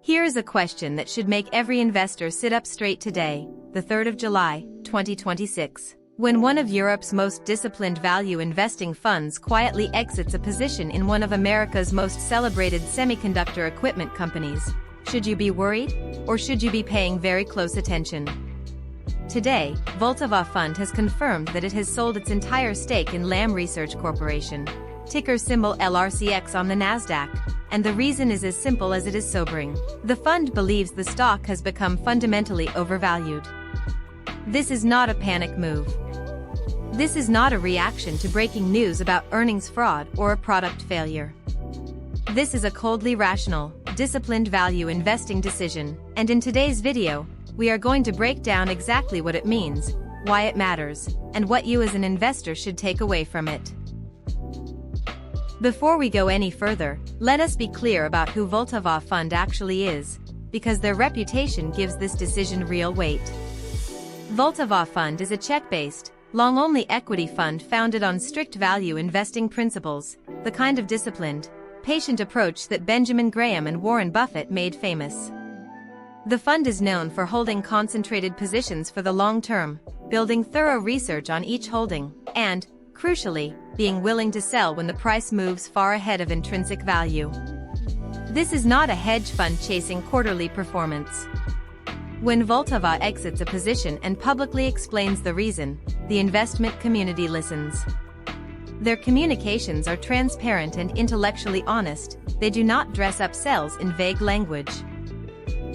Here is a question that should make every investor sit up straight today, the 3rd of July, 2026. When one of Europe's most disciplined value investing funds quietly exits a position in one of America's most celebrated semiconductor equipment companies, should you be worried? Or should you be paying very close attention? Today, Vltava Fund has confirmed that it has sold its entire stake in Lam Research Corporation, ticker symbol LRCX on the Nasdaq, and the reason is as simple as it is sobering. The fund believes the stock has become fundamentally overvalued. This is not a panic move. This is not a reaction to breaking news about earnings fraud or a product failure. This is a coldly rational, disciplined value investing decision, and in today's video, we are going to break down exactly what it means, why it matters, and what you as an investor should take away from it. Before we go any further, let us be clear about who Vltava Fund actually is, because their reputation gives this decision real weight. Vltava Fund is a Czech-based, long-only equity fund founded on strict value investing principles, the kind of disciplined, patient approach that Benjamin Graham and Warren Buffett made famous. The fund is known for holding concentrated positions for the long term, building thorough research on each holding, and, crucially, being willing to sell when the price moves far ahead of intrinsic value. This is not a hedge fund chasing quarterly performance. When Vltava exits a position and publicly explains the reason, the investment community listens. Their communications are transparent and intellectually honest, they do not dress up sells in vague language.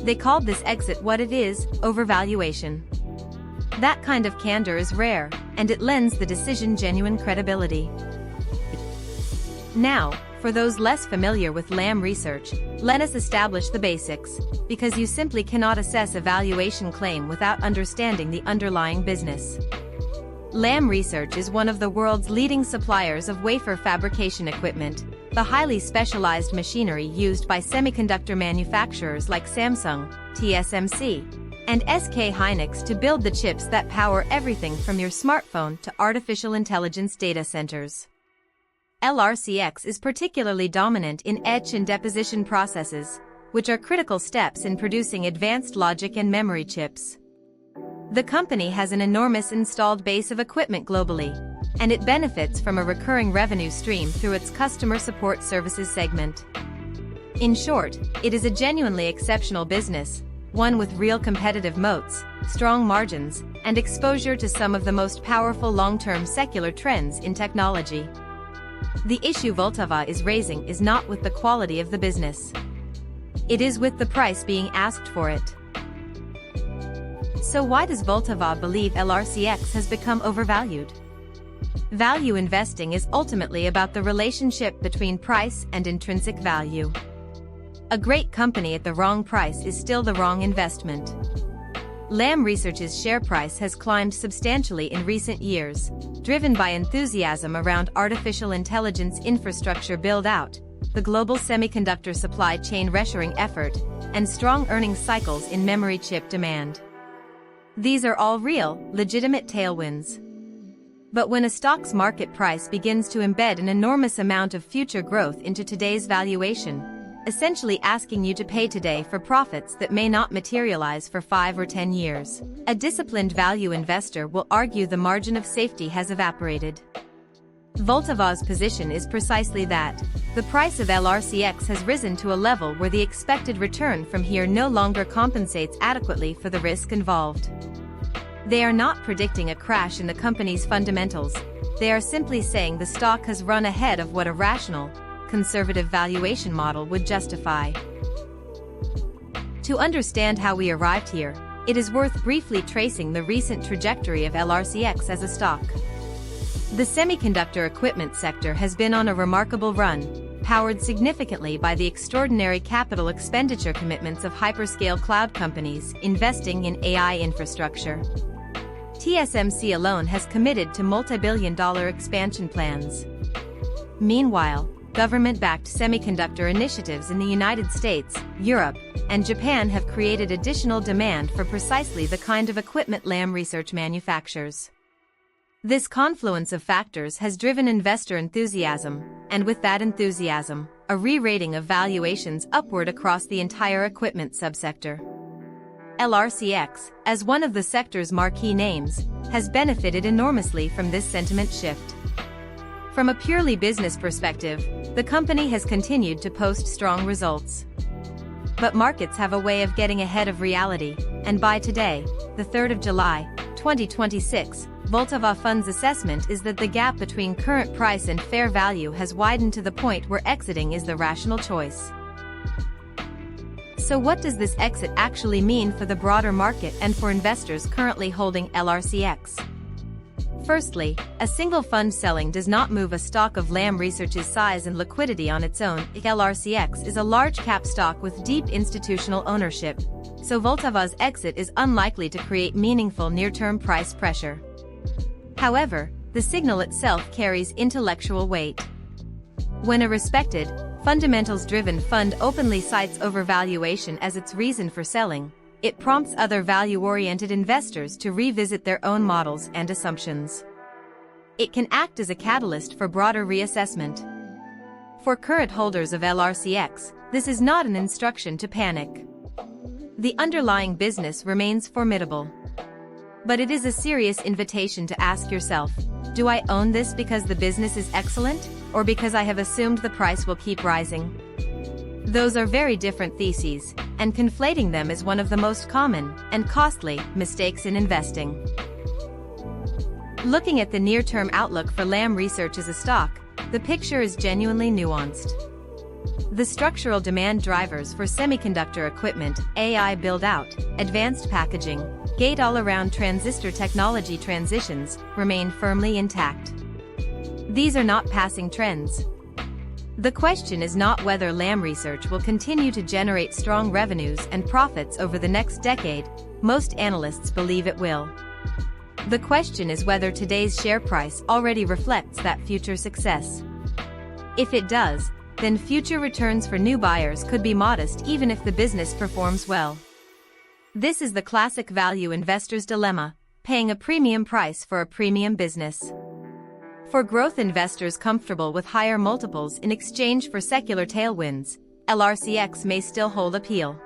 They called this exit what it is, overvaluation. That kind of candor is rare, and it lends the decision genuine credibility. Now, for those less familiar with Lam Research, let us establish the basics, because you simply cannot assess a valuation claim without understanding the underlying business. Lam Research is one of the world's leading suppliers of wafer fabrication equipment, the highly specialized machinery used by semiconductor manufacturers like Samsung, TSMC, and SK Hynix to build the chips that power everything from your smartphone to artificial intelligence data centers. LRCX is particularly dominant in etch and deposition processes, which are critical steps in producing advanced logic and memory chips. The company has an enormous installed base of equipment globally, and it benefits from a recurring revenue stream through its customer support services segment. In short, it is a genuinely exceptional business, one with real competitive moats, strong margins, and exposure to some of the most powerful long-term secular trends in technology. The issue Vltava is raising is not with the quality of the business. It is with the price being asked for it. So why does Vltava believe LRCX has become overvalued? Value investing is ultimately about the relationship between price and intrinsic value. A great company at the wrong price is still the wrong investment. Lam Research's share price has climbed substantially in recent years, driven by enthusiasm around artificial intelligence infrastructure build-out, the global semiconductor supply chain reshoring effort, and strong earnings cycles in memory chip demand. These are all real, legitimate tailwinds. But when a stock's market price begins to embed an enormous amount of future growth into today's valuation, essentially asking you to pay today for profits that may not materialize for 5 or 10 years, a disciplined value investor will argue the margin of safety has evaporated. Vltava's position is precisely that. The price of LRCX has risen to a level where the expected return from here no longer compensates adequately for the risk involved. They are not predicting a crash in the company's fundamentals, they are simply saying the stock has run ahead of what a rational, conservative valuation model would justify. To understand how we arrived here, it is worth briefly tracing the recent trajectory of LRCX as a stock. The semiconductor equipment sector has been on a remarkable run, powered significantly by the extraordinary capital expenditure commitments of hyperscale cloud companies investing in AI infrastructure. TSMC alone has committed to multi-billion-dollar expansion plans. Meanwhile, government-backed semiconductor initiatives in the United States, Europe, and Japan have created additional demand for precisely the kind of equipment Lam Research manufactures. This confluence of factors has driven investor enthusiasm, and with that enthusiasm, a re-rating of valuations upward across the entire equipment subsector. LRCX, as one of the sector's marquee names, has benefited enormously from this sentiment shift. From a purely business perspective, the company has continued to post strong results. But markets have a way of getting ahead of reality, and by today, the 3rd of July, 2026, Vltava Fund's assessment is that the gap between current price and fair value has widened to the point where exiting is the rational choice. So what does this exit actually mean for the broader market and for investors currently holding LRCX? Firstly, a single fund selling does not move a stock of Lam Research's size and liquidity on its own. LRCX is a large-cap stock with deep institutional ownership, so Vltava's exit is unlikely to create meaningful near-term price pressure. However, the signal itself carries intellectual weight. When a respected, fundamentals-driven fund openly cites overvaluation as its reason for selling, it prompts other value-oriented investors to revisit their own models and assumptions. It can act as a catalyst for broader reassessment. For current holders of LRCX, this is not an instruction to panic. The underlying business remains formidable. But it is a serious invitation to ask yourself, do I own this because the business is excellent, or because I have assumed the price will keep rising? Those are very different theses, and conflating them is one of the most common and costly mistakes in investing. Looking at the near-term outlook for Lam Research as a stock, the picture is genuinely nuanced. The structural demand drivers for semiconductor equipment, AI build-out, advanced packaging, gate-all-around transistor technology transitions, remain firmly intact. These are not passing trends. The question is not whether Lam Research will continue to generate strong revenues and profits over the next decade. Most analysts believe it will. The question is whether today's share price already reflects that future success. If it does, then future returns for new buyers could be modest even if the business performs well. This is the classic value investor's dilemma, paying a premium price for a premium business. For growth investors comfortable with higher multiples in exchange for secular tailwinds, LRCX may still hold appeal.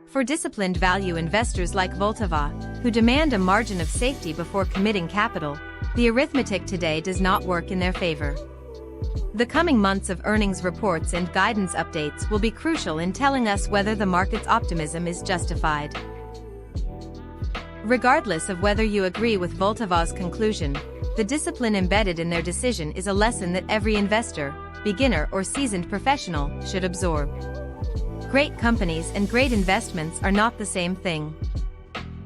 For disciplined value investors like Vltava, who demand a margin of safety before committing capital, the arithmetic today does not work in their favor. The coming months of earnings reports and guidance updates will be crucial in telling us whether the market's optimism is justified. Regardless of whether you agree with Vltava's conclusion, the discipline embedded in their decision is a lesson that every investor, beginner or seasoned professional, should absorb. Great companies and great investments are not the same thing.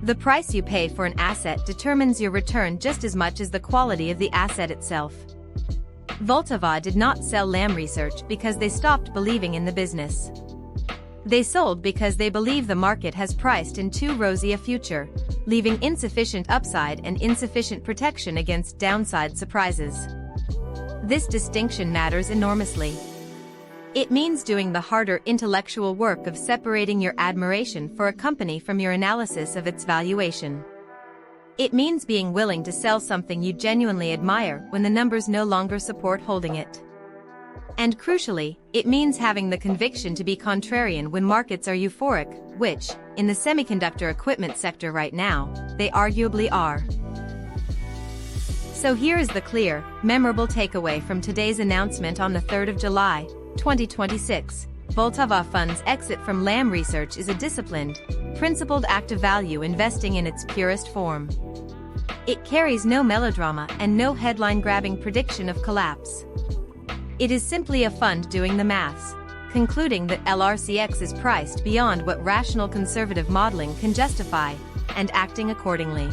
The price you pay for an asset determines your return just as much as the quality of the asset itself. Vltava did not sell Lam Research because they stopped believing in the business. They sold because they believe the market has priced in too rosy a future, leaving insufficient upside and insufficient protection against downside surprises. This distinction matters enormously. It means doing the harder intellectual work of separating your admiration for a company from your analysis of its valuation. It means being willing to sell something you genuinely admire when the numbers no longer support holding it. And crucially, it means having the conviction to be contrarian when markets are euphoric, which, in the semiconductor equipment sector right now, they arguably are. So here is the clear, memorable takeaway from today's announcement on the 3rd of July, 2026. Vltava Fund's exit from Lam Research is a disciplined, principled act of value investing in its purest form. It carries no melodrama and no headline-grabbing prediction of collapse. It is simply a fund doing the maths, concluding that LRCX is priced beyond what rational conservative modeling can justify, and acting accordingly.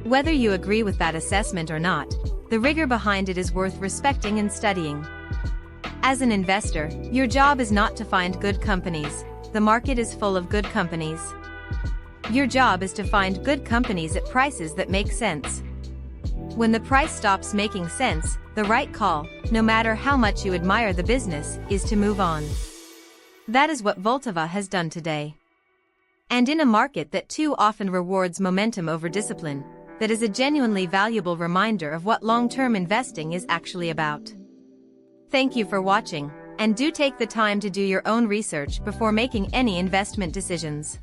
Whether you agree with that assessment or not, the rigor behind it is worth respecting and studying. As an investor, your job is not to find good companies. The market is full of good companies. Your job is to find good companies at prices that make sense. When the price stops making sense, the right call, no matter how much you admire the business, is to move on. That is what Vltava has done today. And in a market that too often rewards momentum over discipline, that is a genuinely valuable reminder of what long-term investing is actually about. Thank you for watching, And do take the time to do your own research before making any investment decisions.